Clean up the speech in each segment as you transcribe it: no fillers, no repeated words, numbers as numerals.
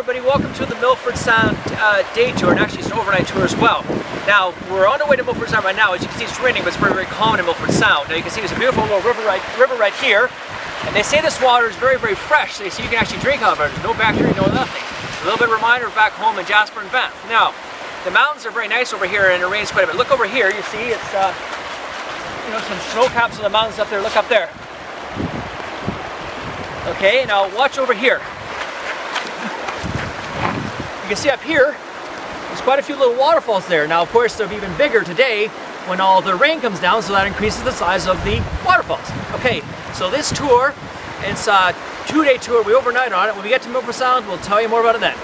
everybody, welcome to the Milford Sound day tour, and actually it's an overnight tour as well. Now, we're on our way to Milford Sound right now. As you can see, it's raining, but it's very, very calm in Milford Sound. Now you can see there's a beautiful little river right here, and they say this water is very, very fresh, so you can actually drink out of it. There's no bacteria, no nothing. A little bit of reminder of back home in Jasper and Banff. Now, the mountains are very nice over here, and it rains quite a bit. Look over here, you see it's you know, some snow caps on the mountains up there. Look up there. Okay, now watch over here. You can see up here, there's quite a few little waterfalls there. Now, of course, they're even bigger today when all the rain comes down, so that increases the size of the waterfalls. Okay, so this tour, it's a 2-day tour. We overnight on it. When we get to Milford Sound, we'll tell you more about it then.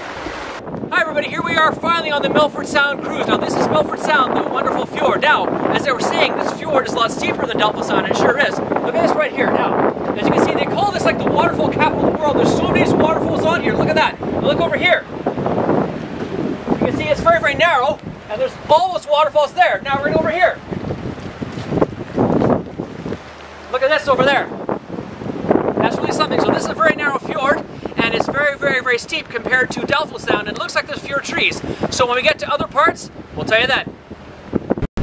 Hi everybody, here we are finally on the Milford Sound cruise. Now this is Milford Sound, the wonderful fjord. Now, as I was saying, this fjord is a lot steeper than Delta Sound, and it sure is. Look at this right here. Now, as you can see, they call this like the waterfall capital of the world. There's so many waterfalls on here. Look at that. Now look over here. You can see it's very, very narrow, and there's almost waterfalls there. Now we're over here. Look at this over there. That's really something. So this is a very narrow fjord, and it's very, very, very steep compared to Delta Sound, and it looks like there's fewer trees. So when we get to other parts, we'll tell you that.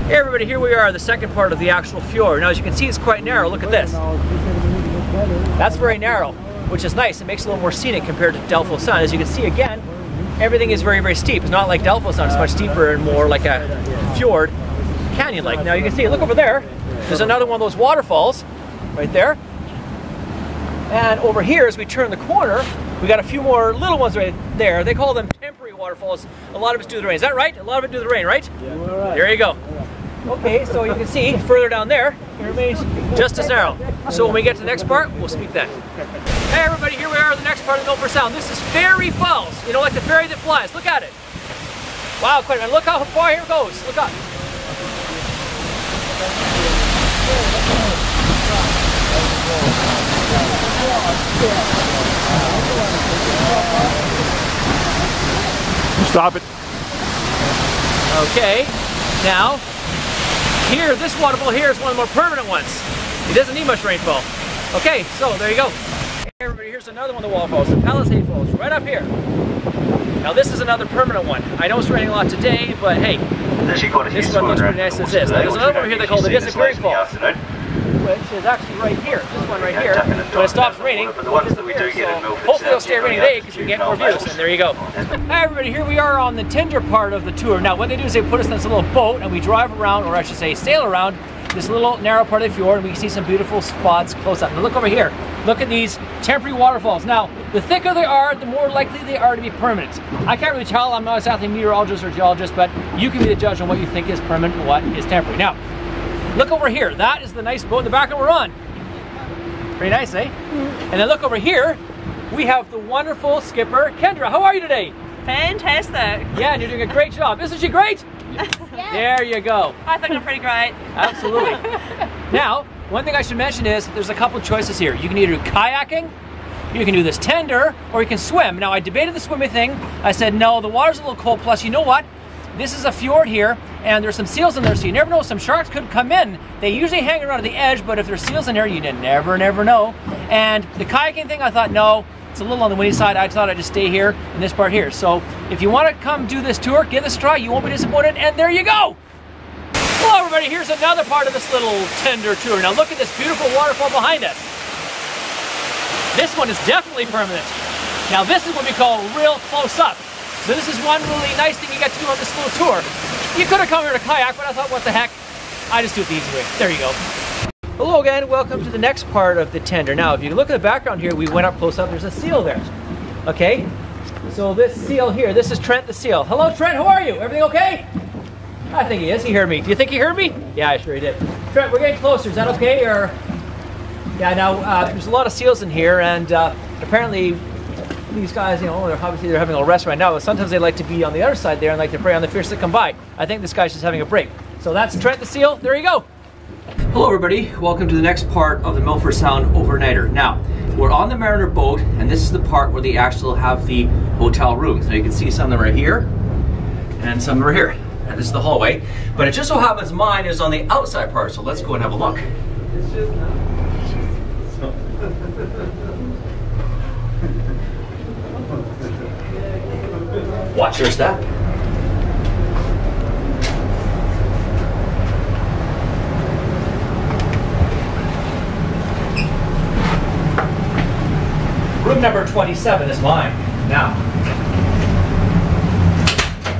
Hey everybody, here we are, the second part of the actual fjord. Now as you can see, it's quite narrow. Look at this. That's very narrow, which is nice. It makes it a little more scenic compared to Delta Sound. As you can see again, everything is very, very steep. It's not like Delta Sound, it's much steeper and more like a fjord, canyon-like. Now you can see, look over there, there's another one of those waterfalls right there. And over here, as we turn the corner, we got a few more little ones right there. They call them temporary waterfalls. A lot of it's due to the rain. Is that right? A lot of it due to the rain, right? Yeah, you're right. There you go. Okay, so you can see further down there, it remains just as narrow. So when we get to the next part, we'll speak then. Hey everybody, here we are, the next part of Milford Sound. This is Ferry Falls. You know, like the ferry that flies. Look at it. Wow, quite a bit. Look how far here it goes. Look up. Stop it. Okay, now, here, this waterfall here is one of the more permanent ones. It doesn't need much rainfall. Okay, so there you go. Hey everybody, here's another one of the waterfalls, the Palisade Falls, right up here. Now this is another permanent one. I know it's raining a lot today, but hey, this one looks pretty nice as is. Now there's another one here they call the Disappearing Falls, which is actually right here. This one right here. When it stops raining, it disappears. So hopefully it'll stay raining today because we get more views. And there you go. Hi everybody, here we are on the Tinder part of the tour. Now what they do is they put us in this little boat and we drive around, or I should say sail around, this little narrow part of the fjord, and we can see some beautiful spots close up. Now look over here. Look at these temporary waterfalls. Now, the thicker they are, the more likely they are to be permanent. I can't really tell. I'm not exactly a meteorologist or geologist, but you can be the judge on what you think is permanent and what is temporary. Now, look over here. That is the nice boat in the back that we're on. Pretty nice, eh? And then look over here. We have the wonderful skipper, Kendra. How are you today? Fantastic. Yeah, and you're doing a great job. Isn't she great? Yes. There you go. I think I'm pretty great. Absolutely. Now, one thing I should mention is there's a couple of choices here. You can either do kayaking, you can do this tender, or you can swim. Now, I debated the swimming thing. I said, no, the water's a little cold. Plus, you know what? This is a fjord here, and there's some seals in there, so you never know. Some sharks could come in. They usually hang around at the edge, but if there's seals in there, you never know. And the kayaking thing, I thought, no, it's a little on the windy side. I thought I'd just stay here in this part here. So if you want to come do this tour, give this a try. You won't be disappointed, and there you go. Hello everybody, here's another part of this little tender tour. Now look at this beautiful waterfall behind us. This one is definitely permanent. Now this is what we call real close up. So this is one really nice thing you get to do on this little tour. You could have come here to kayak, but I thought, what the heck? I just do it the easy way. There you go. Hello again, welcome to the next part of the tender. Now if you look at the background here, we went up close up, there's a seal there. Okay, so this seal here, this is Trent the seal. Hello Trent, how are you? Everything okay? I think he is. He heard me. Do you think he heard me? Yeah, I sure he did. Trent, we're getting closer. Is that okay? Or yeah, now there's a lot of seals in here, and apparently these guys, you know, they're having a rest right now, but sometimes they like to be on the other side there and like to prey on the fish that come by. I think this guy's just having a break. So that's Trent the seal. There you go. Hello everybody. Welcome to the next part of the Milford Sound overnighter. Now, we're on the Mariner boat, and this is the part where they actually have the hotel rooms. Now you can see some of them right here, and some of them are here. And this is the hallway, but it just so happens mine is on the outside part, so let's go and have a look. Watch your step. Room number 27 is mine. Now,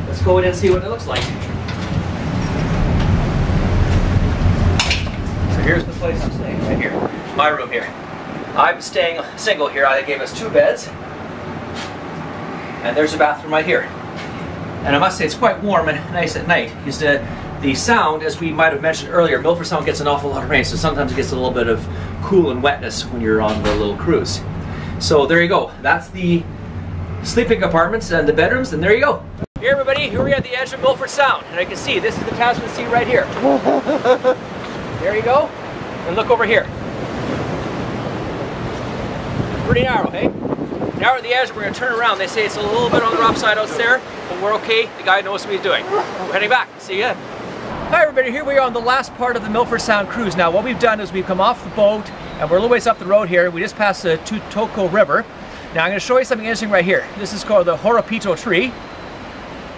let's go in and see what it looks like. So here's the place I'm staying, right here. My room here. I'm staying single here. They gave us 2 beds. And there's a bathroom right here. And I must say it's quite warm and nice at night. Because the sound, as we might have mentioned earlier, Milford Sound gets an awful lot of rain, so sometimes it gets a little bit of cool and wetness when you're on the little cruise. So there you go. That's the sleeping apartments and the bedrooms, and there you go. Here everybody, here we are at the edge of Milford Sound. And I can see, this is the Tasman Sea right here. There you go. And look over here. Pretty narrow, hey? Now we're at the edge, we're going to turn around. They say it's a little bit on the rough side out there, but we're okay. The guy knows what he's doing. We're heading back. See ya. Hi everybody, here we are on the last part of the Milford Sound cruise. Now what we've done is we've come off the boat and we're a little ways up the road here. We just passed the Tutoko River. Now I'm going to show you something interesting right here. This is called the Horopito tree.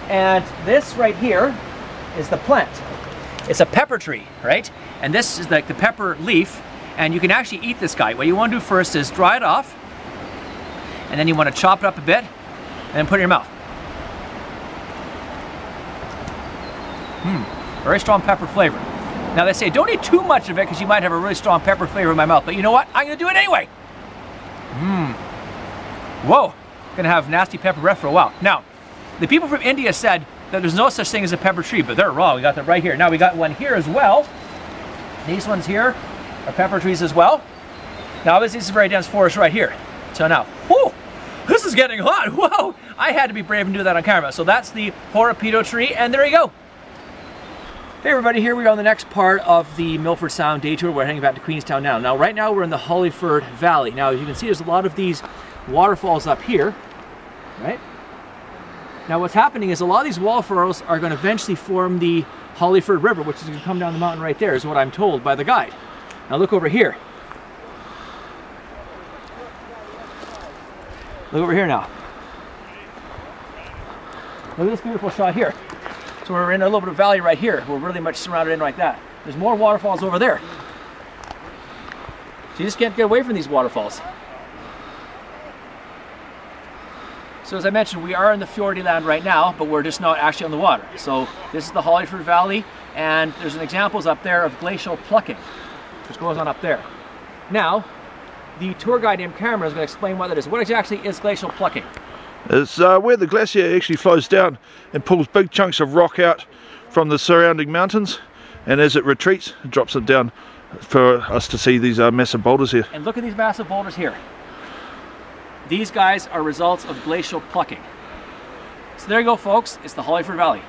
And this right here is the plant. It's a pepper tree, right? And this is like the pepper leaf, and you can actually eat this guy. What you want to do first is dry it off, and then you want to chop it up a bit, and then put it in your mouth. Very strong pepper flavor. Now they say don't eat too much of it because you might have a really strong pepper flavor in my mouth, but you know what? I'm going to do it anyway. Whoa, gonna have nasty pepper breath for a while. Now, the people from India said that there's no such thing as a pepper tree, but they're wrong. We got that right here. Now we got one here as well. These ones here are pepper trees as well. Now obviously this is very dense forest right here. So now, whoo, this is getting hot. Whoa, I had to be brave and do that on camera. So that's the Horopito tree, and there you go. Hey everybody, here we are on the next part of the Milford Sound day tour. We're heading back to Queenstown now. Now right now we're in the Hollyford Valley. Now as you can see, there's a lot of these waterfalls up here, right? Now what's happening is a lot of these waterfalls are going to eventually form the Hollyford River, which is going to come down the mountain right there, is what I'm told by the guide. Now look over here. Look over here now. Look at this beautiful shot here. So we're in a little bit of valley right here. We're really much surrounded in like that. There's more waterfalls over there. So you just can't get away from these waterfalls. So as I mentioned, we are in the fjordy land right now, but we're just not actually on the water. So this is the Hollyford Valley, and there's an examples up there of glacial plucking, which goes on up there. Now, the tour guide named Cameron is going to explain what that is. What exactly is glacial plucking? It's where the glacier actually flows down and pulls big chunks of rock out from the surrounding mountains, and as it retreats, it drops it down for us to see these massive boulders here. And look at these massive boulders here. These guys are results of glacial plucking. So there you go folks, it's the Hollyford Valley.